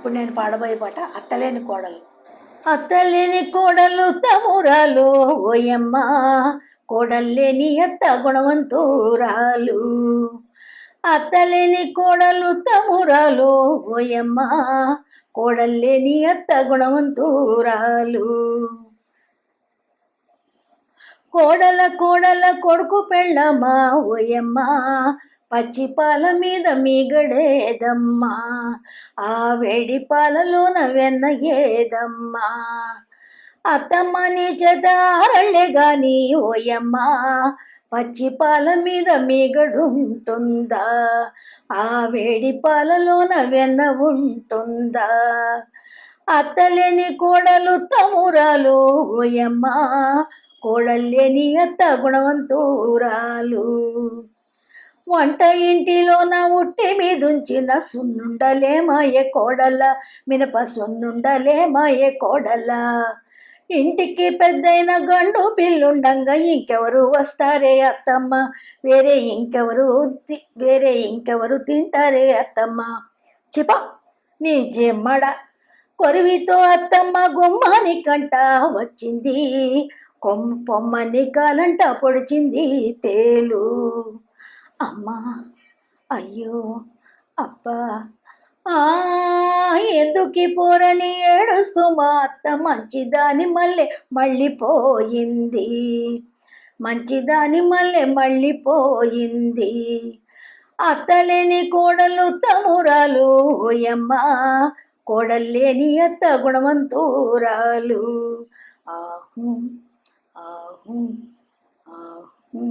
ఇప్పుడు నేను పాడబోయే పాట అత్తలేని కోడలు. అత్తలేని కోడలు తమురాలు ఓయమ్మ, కోడల్లేని అత్త గుణవంతురాలు. అత్తలేని కోడలు తమురాలు ఓయమ్మ, కోడల్లేని అత్త గుణవంతురాలు. కోడల కోడల కొడుకు పెళ్ళమ్మా ఓయమ్మ, పచ్చి పాల మీద మీగడేదమ్మా, ఆ వేడి పాలలోన వెన్న ఏదమ్మా. అత్తమ్మ నీ చేత ఆరళ్ళే గాని ఓయమ్మ, పచ్చి పాల మీద మీగడుంటుందా, ఆ వేడి పాలలోన వెన్న ఉంటుందా. అత్తలేని కోడలు తమురాలు ఓయమ్మ, కోడల్లేని అత్త గుణవంతురాలు. వంట ఇంటిలోన ఉట్టి మీదుంచిన సున్నుండలే మాయే కోడల, మినప సున్నుండలే మాయే కోడల. ఇంటికి పెద్దయిన గండు పిల్లుండంగా ఇంకెవరు వస్తారే అత్తమ్మ, వేరే ఇంకెవరు తింటారే అత్తమ్మ. చిప నీ జెమ్మడ కొరివితో అత్తమ్మ గుమ్మాని కంట వచ్చింది, పొమ్మని కాలంట పొడిచింది తేలు. అమ్మా అయ్యో అబ్బా ఎందుకి పోరని ఏడుస్తూ మా అత్త మంచిదాని మళ్ళీపోయింది, మంచిదాని మళ్ళీపోయింది. అత్తలేని కోడలు తమురాలు ఓయమ్మ, కోడల్లేని అత్త గుణవంతురాలు. ఆహు ఆహు ఆహు.